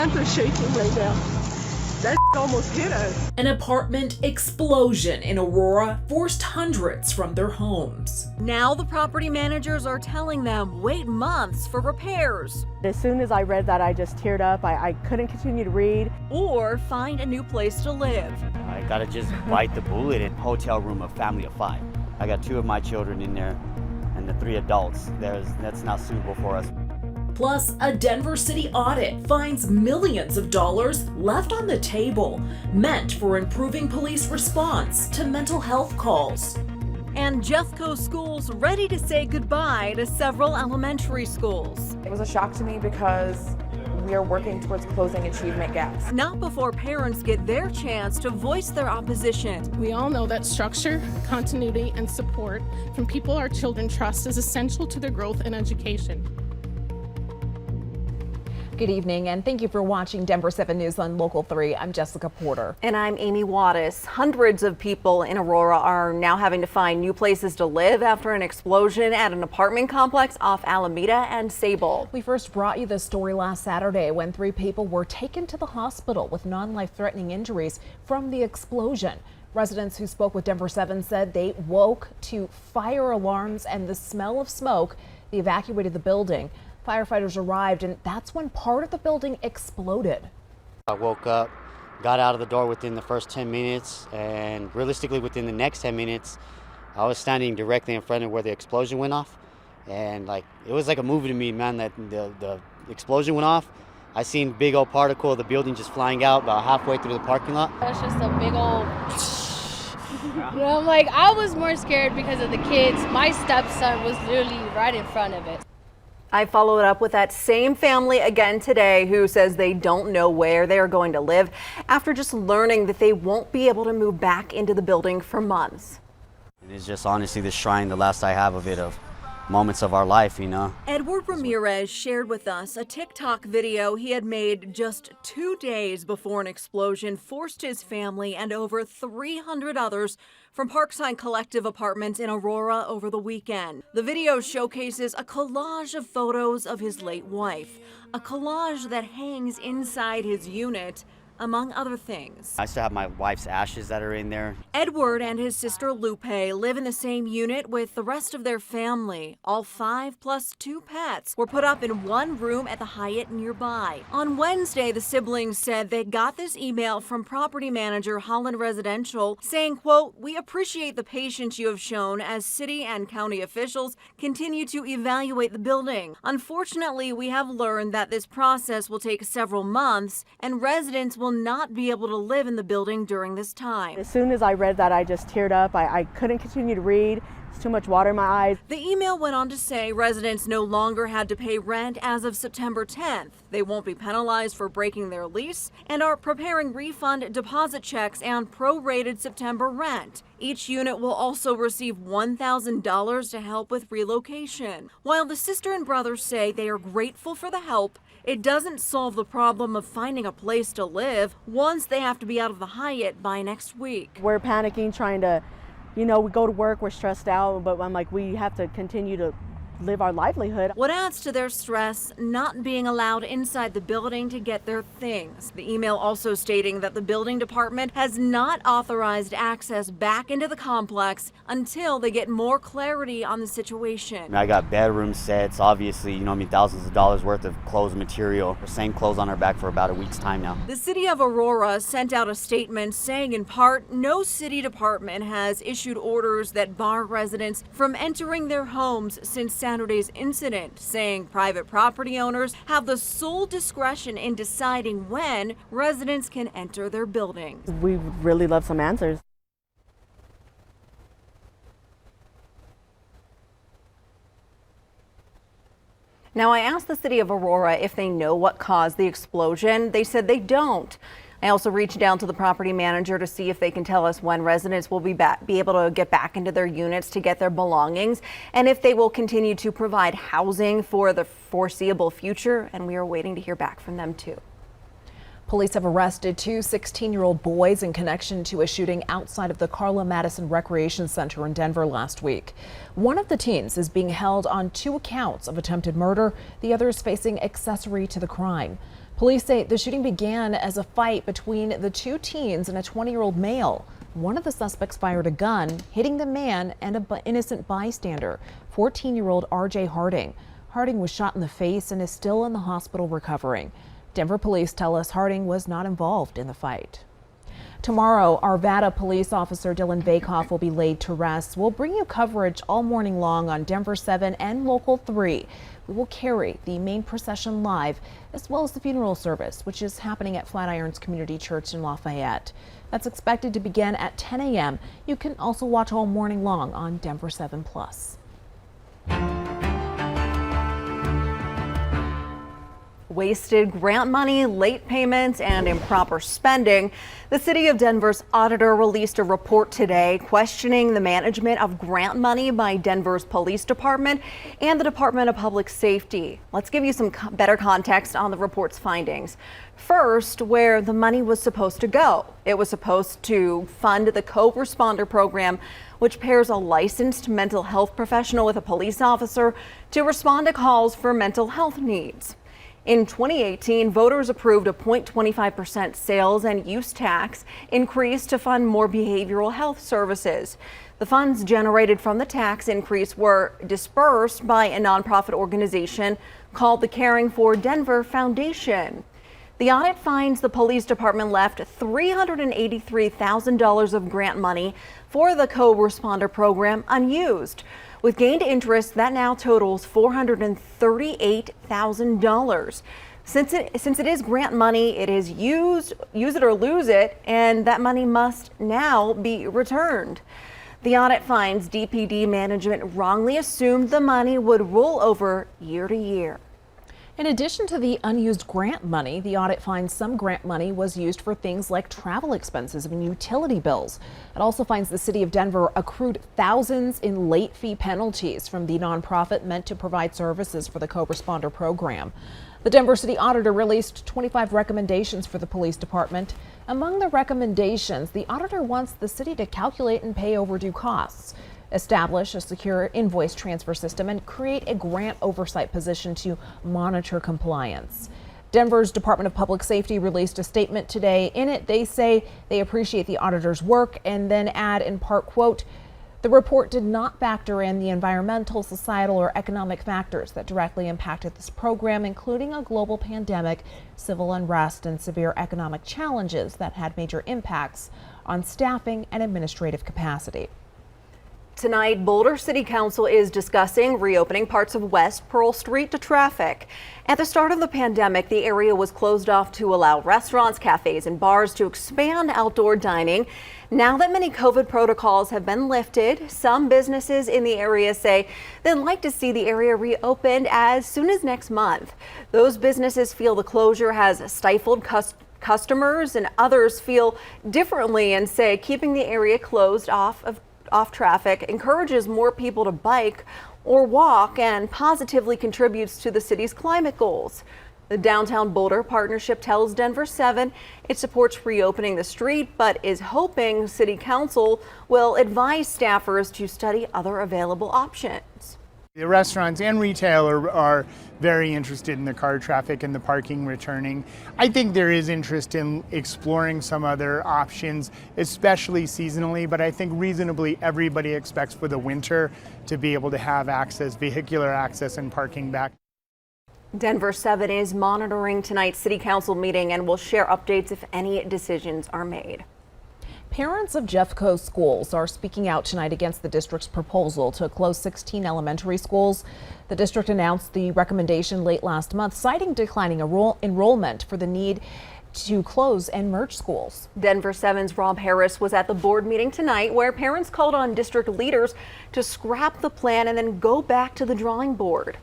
hands are shaking right now. That almost hit us. An apartment explosion in Aurora forced hundreds from their homes. Now the property managers are telling them wait months for repairs. As soon as I read that, I just teared up. I couldn't continue to read. Or find a new place to live. I gotta just bite the bullet in hotel room of family of 5. I got 2 of my children in there and the 3 adults. That's not suitable for us. Plus, a Denver City audit finds millions of dollars left on the table, meant for improving police response to mental health calls. And Jeffco schools ready to say goodbye to several elementary schools. It was a shock to me because we are working towards closing achievement gaps. Not before parents get their chance to voice their opposition. We all know that structure, continuity, and support from people our children trust is essential to their growth and education. Good evening, and thank you for watching Denver 7 News on Local 3. I'm Jessica Porter. And I'm Amy Wattis. Hundreds of people in Aurora are now having to find new places to live after an explosion at an apartment complex off Alameda and Sable. We first brought you this story last Saturday when 3 people were taken to the hospital with non-life-threatening injuries from the explosion. Residents who spoke with Denver 7 said they woke to fire alarms and the smell of smoke. They evacuated the building. Firefighters arrived, and that's when part of the building exploded. I woke up, got out of the door within the first 10 minutes, and realistically within the next 10 minutes, I was standing directly in front of where the explosion went off. And it was like a movie to me, man, that the explosion went off. I seen big old particle of the building just flying out about halfway through the parking lot. It's just a big old... You know, I was more scared because of the kids. My stepson was literally right in front of it. I followed up with that same family again today who says they don't know where they are going to live after just learning that they won't be able to move back into the building for months. And it's just honestly the shrine, the last I have of it, of moments of our life, you know. Edward Ramirez shared with us a TikTok video he had made just 2 days before an explosion forced his family and over 300 others from Parkside Collective Apartments in Aurora over the weekend. The video showcases a collage of photos of his late wife, a collage that hangs inside his unit, among other things. I still have my wife's ashes that are in there. Edward and his sister Lupe live in the same unit with the rest of their family. All 5 plus 2 pets were put up in one room at the Hyatt nearby. On Wednesday, the siblings said they got this email from property manager Holland Residential saying, quote, "We appreciate the patience you have shown as city and county officials continue to evaluate the building. Unfortunately, we have learned that this process will take several months and residents will not be able to live in the building during this time." As soon as I read that, I just teared up. I couldn't continue to read. It's too much water in my eyes. The email went on to say residents no longer had to pay rent as of September 10th. They won't be penalized for breaking their lease and are preparing refund deposit checks and prorated September rent. Each unit will also receive $1,000 to help with relocation. While the sister and brother say they are grateful for the help, it doesn't solve the problem of finding a place to live once they have to be out of the Hyatt by next week. We're panicking, trying to, we go to work, we're stressed out, but I'm like, we have to continue to live our livelihood. What adds to their stress, not being allowed inside the building to get their things. The email also stating that the building department has not authorized access back into the complex until they get more clarity on the situation. I got bedroom sets, obviously, thousands of dollars worth of clothes material. The same clothes on our back for about a week's time now. The city of Aurora sent out a statement saying in part, no city department has issued orders that bar residents from entering their homes since Saturday's incident, saying private property owners have the sole discretion in deciding when residents can enter their buildings. We would really love some answers. Now, I asked the city of Aurora if they know what caused the explosion. They said they don't. I also reached down to the property manager to see if they can tell us when residents will be able to get back into their units to get their belongings and if they will continue to provide housing for the foreseeable future. And we are waiting to hear back from them, too. Police have arrested 2 16-year-old boys in connection to a shooting outside of the Carla Madison Recreation Center in Denver last week. One of the teens is being held on 2 accounts of attempted murder. The other is facing accessory to the crime. Police say the shooting began as a fight between the two teens and a 20-year-old male. One of the suspects fired a gun, hitting the man and an innocent bystander, 14-year-old RJ Harding. Harding was shot in the face and is still in the hospital recovering. Denver police tell us Harding was not involved in the fight. Tomorrow, Arvada police officer Dylan Vakoff will be laid to rest. We'll bring you coverage all morning long on Denver 7 and Local 3. We will carry the main procession live, as well as the funeral service, which is happening at Flatirons Community Church in Lafayette. That's expected to begin at 10 a.m. You can also watch all morning long on Denver 7 Plus. Wasted grant money, late payments, and improper spending. The city of Denver's auditor released a report today questioning the management of grant money by Denver's police department and the Department of Public Safety. Let's give you some better context on the report's findings. First, where the money was supposed to go. It was supposed to fund the co-responder program, which pairs a licensed mental health professional with a police officer to respond to calls for mental health needs. In 2018, voters approved a 0.25% sales and use tax increase to fund more behavioral health services. The funds generated from the tax increase were dispersed by a nonprofit organization called the Caring for Denver Foundation. The audit finds the police department left $383,000 of grant money for the co-responder program unused. With gained interest, that now totals $438,000. Since it is grant money, it is use it or lose it, and that money must now be returned. The audit finds DPD management wrongly assumed the money would roll over year to year. In addition to the unused grant money, the audit finds some grant money was used for things like travel expenses and utility bills. It also finds the city of Denver accrued thousands in late fee penalties from the nonprofit meant to provide services for the co-responder program. The Denver City Auditor released 25 recommendations for the police department. Among the recommendations, the auditor wants the city to calculate and pay overdue costs, establish a secure invoice transfer system, and create a grant oversight position to monitor compliance. Denver's Department of Public Safety released a statement today. In it, they say they appreciate the auditor's work and then add in part, quote, "The report did not factor in the environmental, societal, or economic factors that directly impacted this program, including a global pandemic, civil unrest, and severe economic challenges that had major impacts on staffing and administrative capacity." Tonight, Boulder City Council is discussing reopening parts of West Pearl Street to traffic. At the start of the pandemic, the area was closed off to allow restaurants, cafes, and bars to expand outdoor dining. Now that many COVID protocols have been lifted, some businesses in the area say they'd like to see the area reopened as soon as next month. Those businesses feel the closure has stifled customers, and others feel differently and say keeping the area closed off traffic encourages more people to bike or walk and positively contributes to the city's climate goals. The Downtown Boulder Partnership tells Denver 7 it supports reopening the street, but is hoping City Council will advise staffers to study other available options. The restaurants and retail are very interested in the car traffic and the parking returning. I think there is interest in exploring some other options, especially seasonally, but I think reasonably everybody expects for the winter to be able to have access, vehicular access and parking back. Denver 7 is monitoring tonight's City Council meeting and will share updates if any decisions are made. Parents of Jeffco schools are speaking out tonight against the district's proposal to close 16 elementary schools. The district announced the recommendation late last month, citing declining enrollment for the need to close and merge schools. Denver 7's Rob Harris was at the board meeting tonight where parents called on district leaders to scrap the plan and then go back to the drawing board.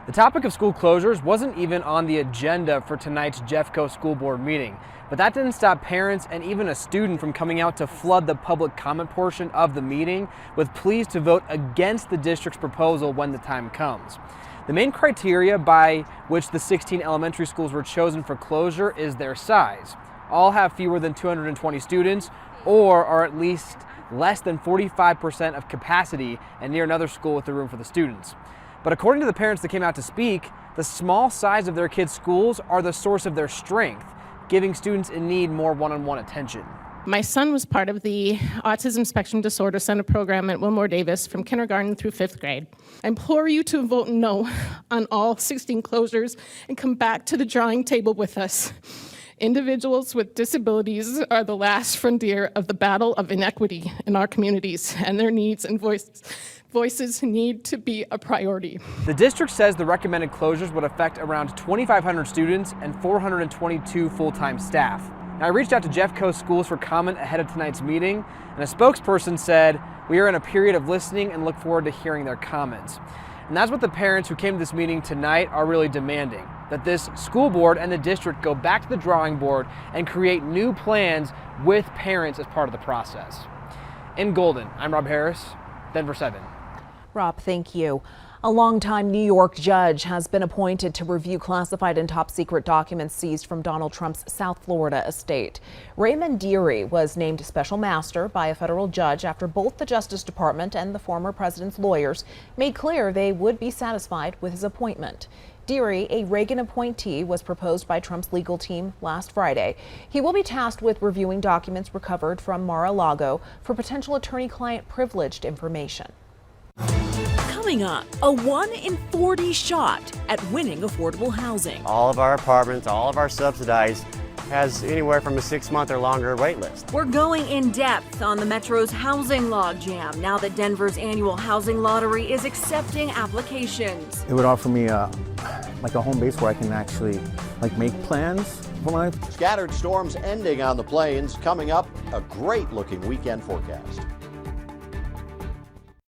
The topic of school closures wasn't even on the agenda for tonight's Jeffco school board meeting, but that didn't stop parents and even a student from coming out to flood the public comment portion of the meeting with pleas to vote against the district's proposal when the time comes. The main criteria by which the 16 elementary schools were chosen for closure is their size. All have fewer than 220 students or are at least less than 45% of capacity and near another school with the room for the students. But according to the parents that came out to speak, the small size of their kids' schools are the source of their strength, giving students in need more one-on-one attention. My son was part of the Autism Spectrum Disorder Center program at Wilmore Davis from kindergarten through 5th grade. I implore you to vote no on all 16 closures and come back to the drawing table with us. Individuals with disabilities are the last frontier of the battle of inequity in our communities, and their needs and voices need to be a priority. The district says the recommended closures would affect around 2,500 students and 422 full-time staff. Now, I reached out to Jeffco schools for comment ahead of tonight's meeting, and a spokesperson said, "We are in a period of listening and look forward to hearing their comments." And that's what the parents who came to this meeting tonight are really demanding, that this school board and the district go back to the drawing board and create new plans with parents as part of the process. In Golden, I'm Rob Harris, Denver 7. Rob, thank you. A longtime New York judge has been appointed to review classified and top secret documents seized from Donald Trump's South Florida estate. Raymond Dearie was named special master by a federal judge after both the Justice Department and the former president's lawyers made clear they would be satisfied with his appointment. Dearie, a Reagan appointee, was proposed by Trump's legal team last Friday. He will be tasked with reviewing documents recovered from Mar-a-Lago for potential attorney-client privileged information. Coming up, a 1 in 40 shot at winning affordable housing. All of our apartments, all of our subsidized, has anywhere from a 6-month or longer wait list. We're going in depth on the Metro's housing logjam now that Denver's annual housing lottery is accepting applications. It would offer me like a home base where I can actually make plans for my life. Scattered storms ending on the plains. Coming up, a great looking weekend forecast.